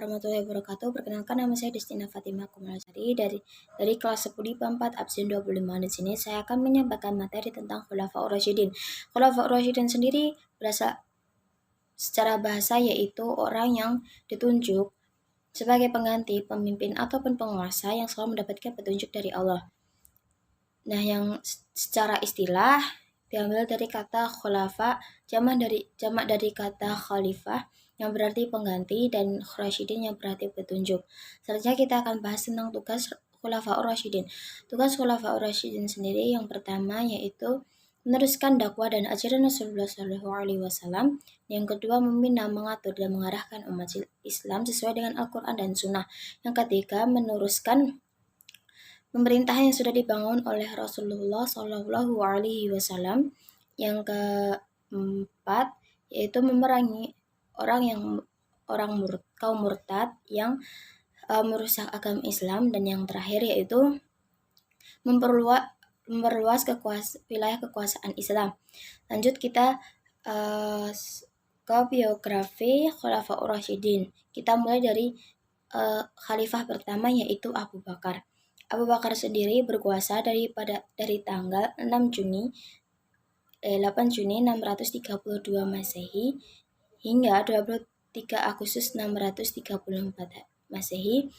warahmatullahi wabarakatuh. Perkenalkan, nama saya Destina Fatimah Kumalasari dari kelas 10 IPA 4 absen 25. Di sini saya akan menyampaikan materi tentang Khulafaur Rasyidin. Khulafaur Rasyidin sendiri berasal secara bahasa yaitu orang yang ditunjuk sebagai pengganti, pemimpin ataupun penguasa yang selalu mendapatkan petunjuk dari Allah. Nah, yang secara istilah diambil dari kata khulafa, jamak dari kata khalifah yang berarti pengganti, dan Rasyidin yang berarti petunjuk. Selanjutnya kita akan bahas tentang tugas Khulafaur Rasyidin. Tugas Khulafaur Rasyidin sendiri yang pertama yaitu meneruskan dakwah dan ajaran Rasulullah SAW. Yang kedua, membina, mengatur, dan mengarahkan umat Islam sesuai dengan Al-Quran dan Sunnah. Yang ketiga, meneruskan pemerintahan yang sudah dibangun oleh Rasulullah SAW. Yang keempat, yaitu memerangi kaum murtad yang merusak agama Islam, dan yang terakhir yaitu memperluas wilayah kekuasaan Islam. Lanjut kita ke biografi Khulafaur Rasyidin. Kita mulai dari khalifah pertama yaitu Abu Bakar. Abu Bakar sendiri berkuasa dari tanggal 8 Juni 632 Masehi hingga 23 Agustus 634 Masehi,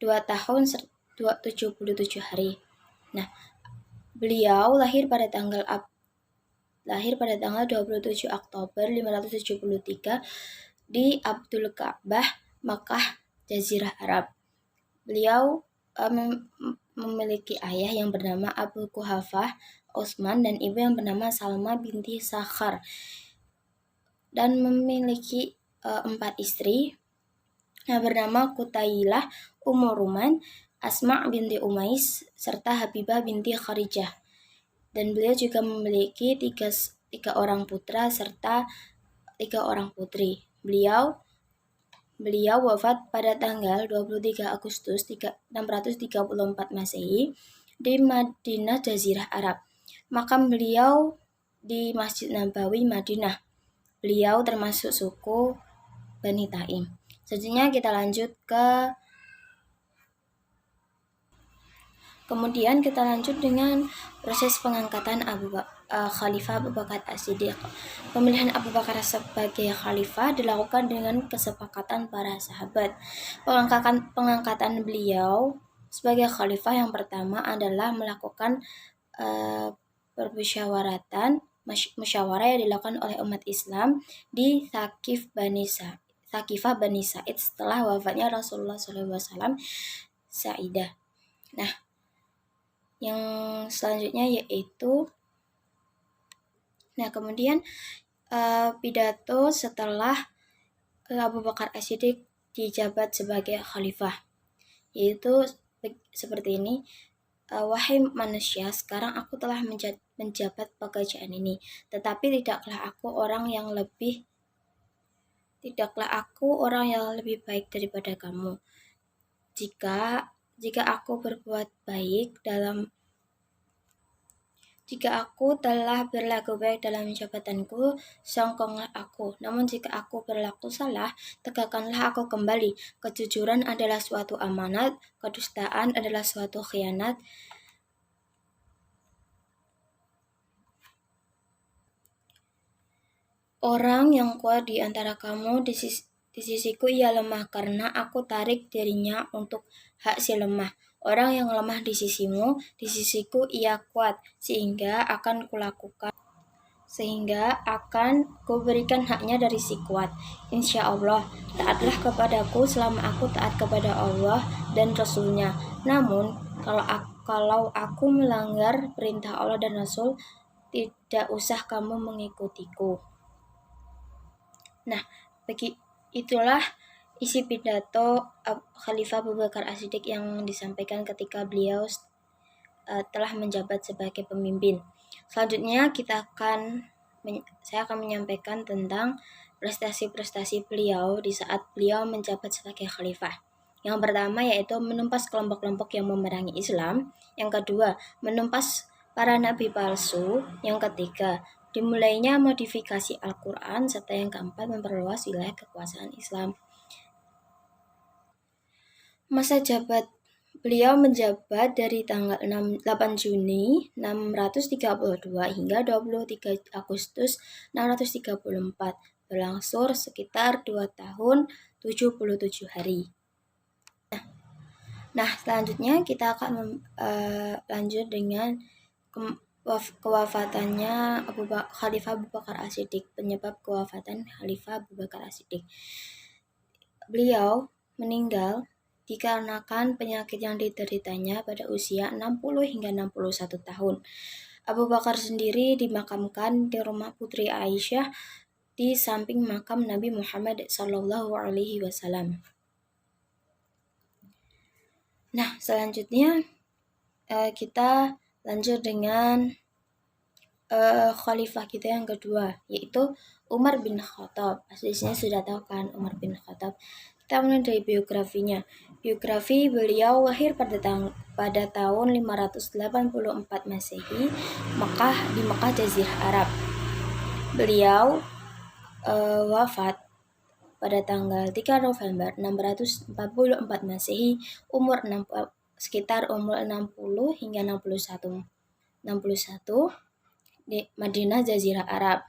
2 tahun 77 hari. Nah, beliau lahir pada tanggal 27 Oktober 573 di Abdul Ka'bah, Makkah, Jazirah Arab. Beliau memiliki ayah yang bernama Abu Quhafah Utsman dan ibu yang bernama Salma binti Sakhar, dan memiliki 4 istri yang bernama Qutailah, Ummu Ruman, Asma binti Umais, serta Habibah binti Kharijah. Dan beliau juga memiliki tiga orang putra serta 3 orang putri. Beliau wafat pada tanggal 23 Agustus 634 Masehi di Madinah, Jazirah Arab. Makam beliau di Masjid Nabawi, Madinah. Beliau termasuk suku Bani Taim. Selanjutnya kita lanjut Kemudian kita lanjut dengan proses pengangkatan Khalifah Abu Bakar As-Siddiq. Pemilihan Abu Bakar sebagai khalifah dilakukan dengan kesepakatan para sahabat. Pengangkatan beliau sebagai khalifah yang pertama adalah melakukan musyawarah yang dilakukan oleh umat Islam di Thaqifah Bani Sa'id setelah wafatnya Rasulullah SAW Sa'idah. Nah, yang selanjutnya yaitu kemudian pidato setelah Abu Bakar As-Siddiq dijabat sebagai khalifah, yaitu seperti ini. Wahai manusia, sekarang aku telah menjabat pekerjaan ini, tetapi tidaklah aku orang yang lebih baik daripada kamu. Jika aku berbuat baik jika aku telah berlaku baik dalam jabatanku, songkonglah aku. Namun jika aku berlaku salah, tegakkanlah aku kembali. Kejujuran adalah suatu amanat, kedustaan adalah suatu khianat. Orang yang kuat di antara kamu di sisiku ia lemah, karena aku tarik dirinya untuk hak si lemah. Orang yang lemah di sisimu, di sisiku ia kuat, sehingga akan kuberikan haknya dari si kuat. Insya Allah, taatlah kepadaku selama aku taat kepada Allah dan Rasul-Nya. Namun, kalau aku melanggar perintah Allah dan Rasul, tidak usah kamu mengikutiku. Nah, itulah isi pidato Khalifah Abu Bakar As-Siddiq yang disampaikan ketika beliau telah menjabat sebagai pemimpin. Selanjutnya saya akan menyampaikan tentang prestasi-prestasi beliau di saat beliau menjabat sebagai khalifah. Yang pertama yaitu menumpas kelompok-kelompok yang memerangi Islam. Yang kedua, menumpas para nabi palsu. Yang ketiga, dimulainya modifikasi Al-Quran, serta yang keempat, memperluas wilayah kekuasaan Islam. Masa jabat beliau menjabat dari tanggal 8 Juni 632 hingga 23 Agustus 634, berlangsung sekitar 2 tahun 77 hari. Nah, selanjutnya kita akan lanjut dengan kewafatannya Khalifah Abu Bakar As-Siddiq, penyebab kewafatan Khalifah Abu Bakar As-Siddiq. Beliau meninggal dikarenakan penyakit yang dideritanya pada usia 60 hingga 61 tahun. Abu Bakar sendiri dimakamkan di rumah putri Aisyah di samping makam Nabi Muhammad SAW. Nah, selanjutnya kita lanjut dengan khalifah kita yang kedua, yaitu Umar bin Khattab. Pastinya sudah tahu kan Umar bin Khattab. Kita mulai dari biografinya. Biografi beliau lahir pada tahun 584 Masehi, di Mekah Jazirah Arab. Beliau wafat pada tanggal 3 November 644 Masehi, sekitar umur 60 hingga 61 di Madinah Jazirah Arab.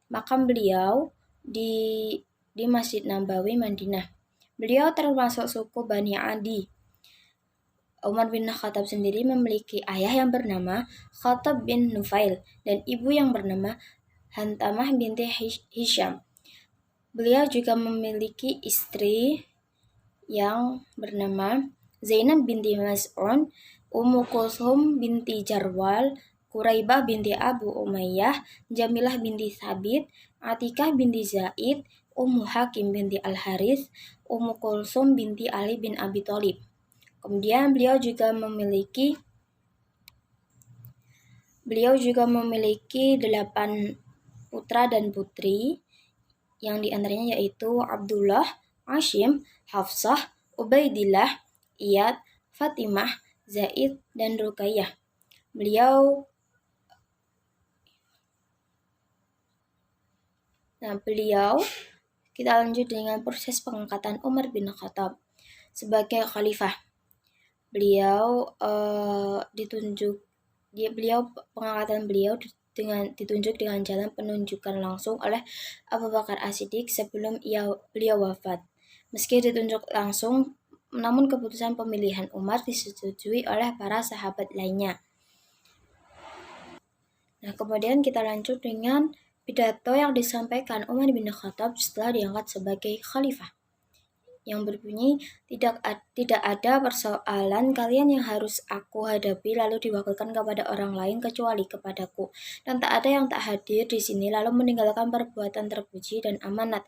Makam beliau di Masjid Nabawi Madinah. Beliau termasuk suku Bani Adi. Umar bin Khattab sendiri memiliki ayah yang bernama Khattab bin Nufail dan ibu yang bernama Hantamah binti Hisham. Beliau juga memiliki istri yang bernama Zainab binti Mas'un, Ummu Kulsum binti Jarwal, Quraibah binti Abu Umayyah, Jamilah binti Thabit, Atikah binti Zaid, Ummu Hakim binti Al-Harith, Ummu Kulsum binti Ali bin Abi Thalib. Kemudian beliau juga memiliki 8 putra dan putri, yang diantaranya yaitu Abdullah, Hashim, Hafsah, Ubaidillah, Iyad, Fatimah, Zaid, dan Ruqayyah. Kita lanjut dengan proses pengangkatan Umar bin Khattab sebagai khalifah. Pengangkatan beliau ditunjuk dengan jalan penunjukan langsung oleh Abu Bakar As-Siddiq sebelum beliau wafat. Meski ditunjuk langsung, namun keputusan pemilihan Umar disetujui oleh para sahabat lainnya. Nah, kemudian kita lanjut dengan pidato yang disampaikan Umar bin Khattab setelah diangkat sebagai khalifah, yang berbunyi, tidak ada persoalan kalian yang harus aku hadapi lalu diwakilkan kepada orang lain kecuali kepadaku, dan tak ada yang tak hadir di sini lalu meninggalkan perbuatan terpuji dan amanat.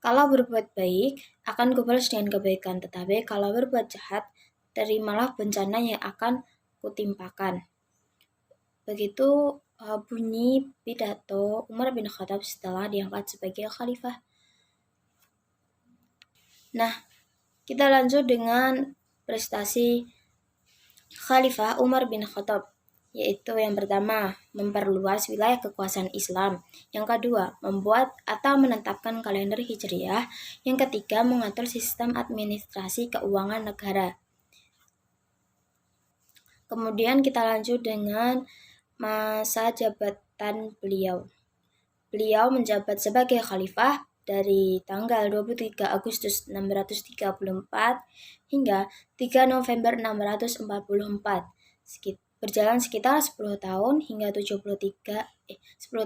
Kalau berbuat baik akan kubalas dengan kebaikan, tetapi kalau berbuat jahat terimalah bencana yang akan kutimpakan. Begitu bunyi pidato Umar bin Khattab setelah diangkat sebagai khalifah. Nah, kita lanjut dengan prestasi Khalifah Umar bin Khattab, yaitu yang pertama, memperluas wilayah kekuasaan Islam. Yang kedua, membuat atau menetapkan kalender Hijriah. Yang ketiga, mengatur sistem administrasi keuangan negara. Kemudian kita lanjut dengan masa jabatan beliau. Beliau menjabat sebagai khalifah dari tanggal 23 Agustus 634 hingga 3 November 644. Berjalan sekitar 10 tahun hingga 10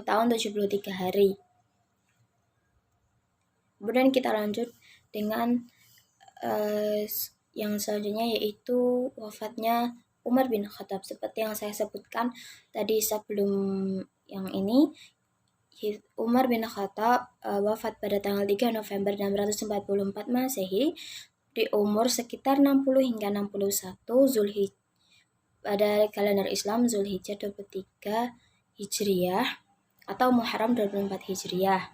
tahun 73 hari. Kemudian kita lanjut dengan yang selanjutnya, yaitu wafatnya Umar bin Khattab. Seperti yang saya sebutkan tadi sebelum yang ini, Umar bin Khattab wafat pada tanggal 3 November 644 Masehi di umur sekitar 60 hingga 61 Zulhijjah. Pada kalender Islam Zulhijjah 23 Hijriah atau Muharram 24 Hijriah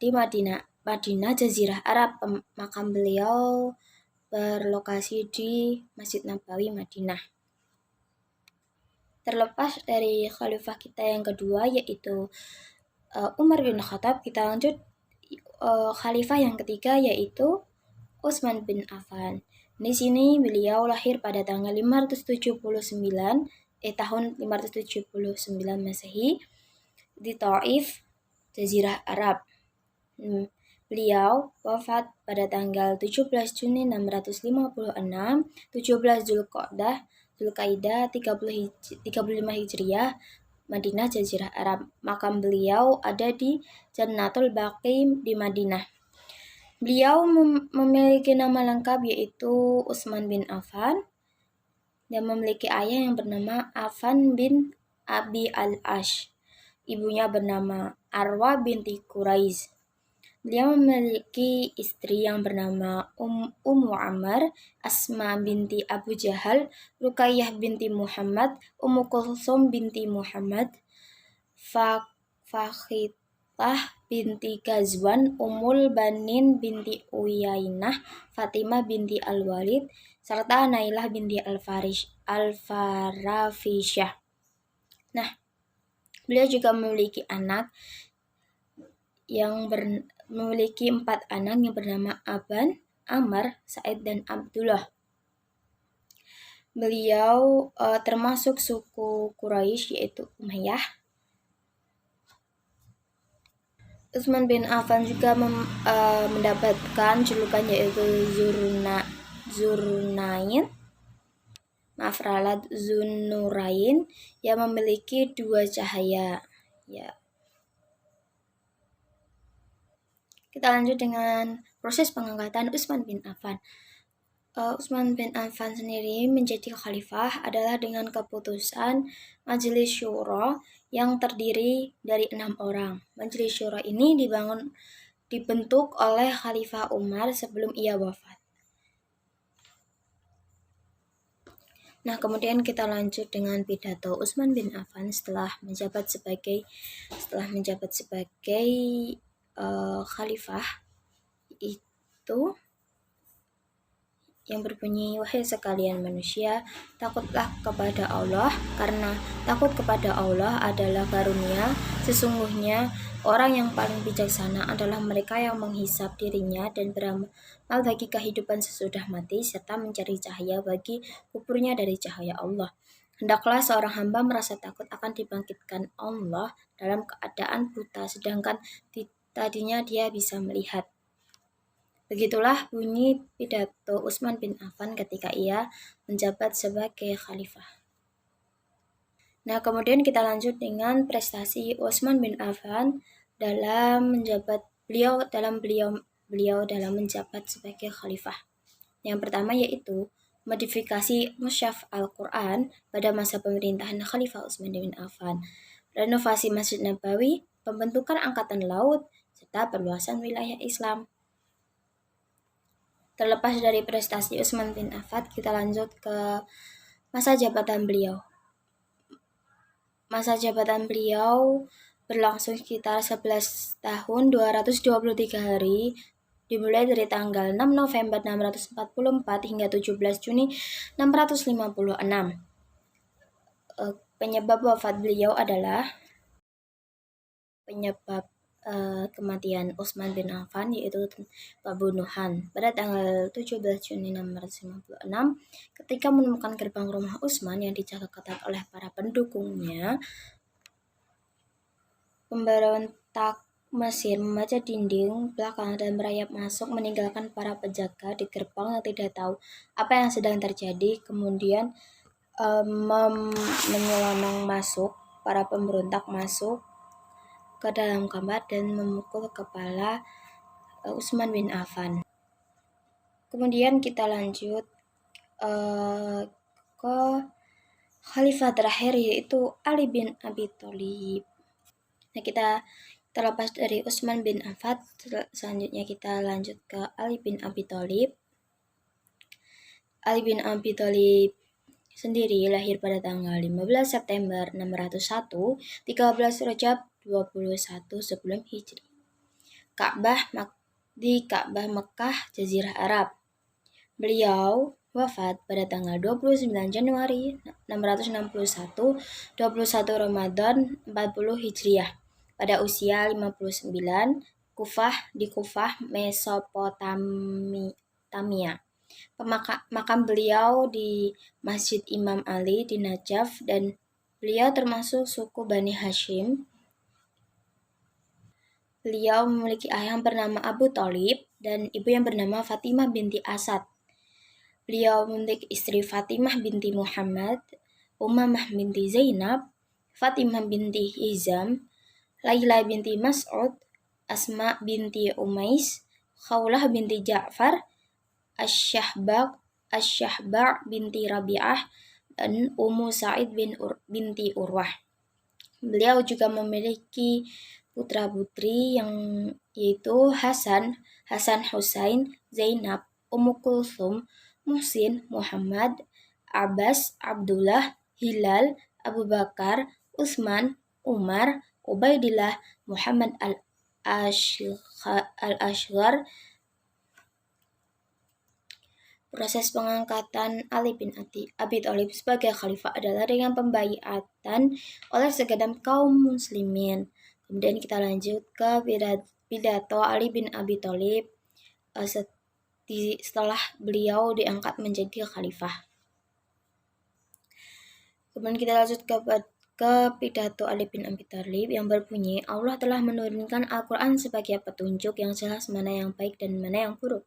di Madinah Jazirah Arab. Makam beliau berlokasi di Masjid Nabawi Madinah. Terlepas dari khalifah kita yang kedua, yaitu Umar bin Khattab, kita lanjut khalifah yang ketiga, yaitu Utsman bin Affan. Di sini beliau lahir pada tanggal 579 tahun 579 Masehi di Taif, Jazirah Arab. Beliau wafat pada tanggal 17 Juni 656, 17 Zulkaidah 35 Hijriah, Madinah, Jazirah Arab. Makam beliau ada di Jannatul Baqi di Madinah. Beliau memiliki nama lengkap yaitu Utsman bin Affan dan memiliki ayah yang bernama Affan bin Abi al-Ash. Ibunya bernama Arwa binti Quraisy. Beliau memiliki istri yang bernama Ummu Ammar, Asma binti Abu Jahal, Ruqayyah binti Muhammad, Ummu Kulsum binti Muhammad, Fakhitah binti Ghazwan, Ummul Banin binti Uyainah, Fatimah binti Al-Walid, serta Nailah binti Al-Farafishah. Nah, beliau juga memiliki memiliki 4 anak yang bernama Aban, Amr, Said, dan Abdullah. Beliau termasuk suku Quraisy yaitu Umayyah. Utsman bin Affan juga mendapatkan julukan yaitu Zunnurain yang memiliki 2 cahaya. Ya. Kita lanjut dengan proses pengangkatan Utsman bin Affan. Utsman bin Affan sendiri menjadi khalifah adalah dengan keputusan Majelis Syuro yang terdiri dari 6 orang. Majelis Syuro ini dibentuk oleh Khalifah Umar sebelum ia wafat. Nah, kemudian kita lanjut dengan pidato Utsman bin Affan setelah menjabat sebagai khalifah, itu yang berbunyi, "Wahai sekalian manusia, takutlah kepada Allah, karena takut kepada Allah adalah karunia. Sesungguhnya orang yang paling bijaksana adalah mereka yang menghisap dirinya dan beramal bagi kehidupan sesudah mati, serta mencari cahaya bagi kuburnya dari cahaya Allah. Hendaklah seorang hamba merasa takut akan dibangkitkan Allah dalam keadaan buta, sedangkan tadinya dia bisa melihat." Begitulah bunyi pidato Utsman bin Affan ketika ia menjabat sebagai khalifah. Nah, kemudian kita lanjut dengan prestasi Utsman bin Affan dalam menjabat sebagai khalifah. Yang pertama yaitu modifikasi mushaf Al-Quran pada masa pemerintahan Khalifah Utsman bin Affan, renovasi Masjid Nabawi, pembentukan angkatan laut, serta perluasan wilayah Islam. Terlepas dari prestasi Utsman bin Affan, kita lanjut ke masa jabatan beliau. Masa jabatan beliau berlangsung sekitar 11 tahun 223 hari, dimulai dari tanggal 6 November 644 hingga 17 Juni 656. Penyebab wafat beliau adalah kematian Utsman bin Affan yaitu pembunuhan pada tanggal 17 Juni 656 ketika menemukan gerbang rumah Utsman yang dijaga ketat oleh para pendukungnya. Pemberontak Mesir membaca dinding belakang dan merayap masuk, meninggalkan para penjaga di gerbang yang tidak tahu apa yang sedang terjadi. Kemudian menyelonong masuk, para pemberontak masuk ke dalam kamar dan memukul kepala Utsman bin Affan. Kemudian kita lanjut ke khalifah terakhir yaitu Ali bin Abi Thalib. Nah, kita terlepas dari Utsman bin Affan, selanjutnya kita lanjut ke Ali bin Abi Thalib. Ali bin Abi Thalib sendiri lahir pada tanggal 15 September 601, 13 Rajab 21 sebelum Hijri. Di Ka'bah Mekah, Jazirah Arab. Beliau wafat pada tanggal 29 Januari 661, 21 Ramadan 40 Hijriah pada usia 59 di Kufah, Mesopotamia. Makam beliau di Masjid Imam Ali di Najaf, dan beliau termasuk suku Bani Hashim. Beliau memiliki ayah yang bernama Abu Thalib dan ibu yang bernama Fatimah binti Asad. Beliau memiliki istri Fatimah binti Muhammad, Umammah binti Zainab, Fatimah binti Hizam, Laila binti Mas'ud, Asma binti Umais, Khawlah binti Ja'far, Asyahba' binti Rabi'ah, dan Ummu Sa'id binti Urwah. Beliau juga memiliki putra-putri yang yaitu Hasan Husain, Zainab, Ummu Kulthum, Muhsin, Muhammad, Abbas, Abdullah, Hilal, Abu Bakar, Utsman, Umar, Ubaidillah, Muhammad al-Ashghar. Proses pengangkatan Ali bin Abi Thalib sebagai khalifah adalah dengan pembaiatan oleh segenap kaum muslimin. Kemudian kita lanjut ke pidato Ali bin Abi Thalib setelah beliau diangkat menjadi khalifah. Kemudian kita lanjut ke pidato Ali bin Abi Thalib yang berbunyi, Allah telah menurunkan Al-Quran sebagai petunjuk yang jelas mana yang baik dan mana yang buruk.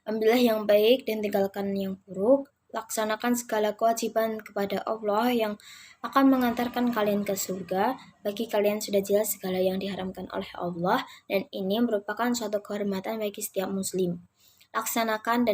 Ambillah yang baik dan tinggalkan yang buruk. Laksanakan segala kewajiban kepada Allah yang akan mengantarkan kalian ke surga. Bagi kalian sudah jelas segala yang diharamkan oleh Allah, dan ini merupakan suatu kehormatan bagi setiap muslim. Laksanakan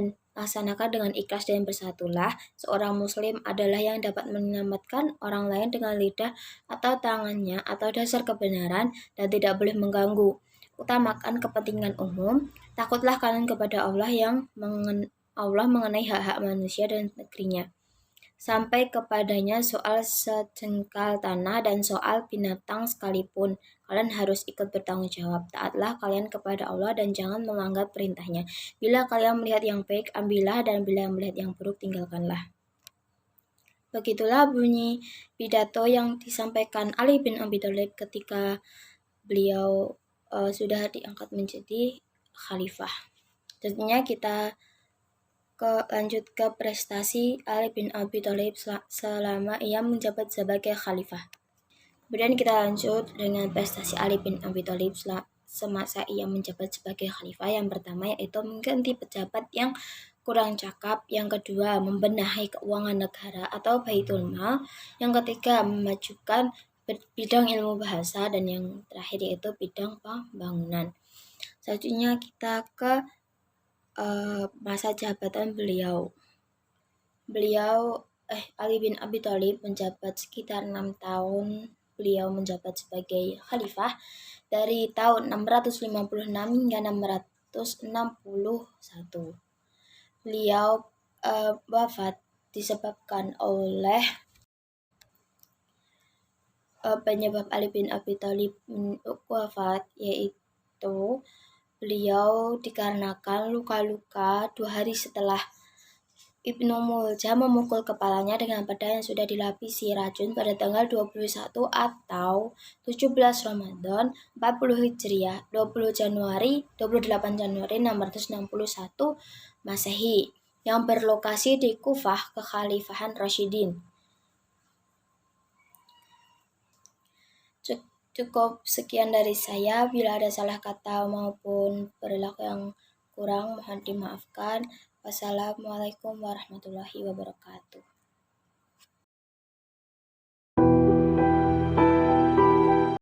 dengan ikhlas dan bersatulah. Seorang muslim adalah yang dapat menyelamatkan orang lain dengan lidah atau tangannya atau dasar kebenaran dan tidak boleh mengganggu. Utamakan kepentingan umum. Takutlah kalian kepada Allah yang mengenai hak-hak manusia dan negerinya, sampai kepadanya soal sejengkal tanah dan soal binatang sekalipun. Kalian harus ikut bertanggung jawab. Taatlah kalian kepada Allah dan jangan melanggar perintahnya. Bila kalian melihat yang baik, ambillah, dan bila melihat yang buruk, tinggalkanlah. Begitulah bunyi pidato yang disampaikan Ali bin Abi Thalib ketika beliau sudah diangkat menjadi khalifah. Tentunya kita lanjut ke prestasi Ali bin Abi Thalib selama ia menjabat sebagai khalifah. Kemudian kita lanjut dengan prestasi Ali bin Abi Thalib semasa ia menjabat sebagai khalifah. Yang pertama yaitu mengganti pejabat yang kurang cakap. Yang kedua, membenahi keuangan negara atau baitul mal. Yang ketiga, memajukan bidang ilmu bahasa, dan yang terakhir yaitu bidang pembangunan. Selanjutnya kita ke masa jabatan beliau. Ali bin Abi Thalib menjabat sekitar 6 tahun. Beliau menjabat sebagai khalifah dari tahun 656 hingga 661. Beliau wafat disebabkan oleh penyebab Ali bin Abi Thalib wafat yaitu beliau dikarenakan luka-luka 2 hari setelah Ibnu Muljam memukul kepalanya dengan pedang yang sudah dilapisi racun pada tanggal 21 atau 17 Ramadan 40 Hijriah 28 Januari 661 Masehi yang berlokasi di Kufah, Kekhalifahan Rasyidin. Cukup sekian dari saya. Bila ada salah kata maupun perilaku yang kurang, mohon dimaafkan. Wassalamualaikum warahmatullahi wabarakatuh.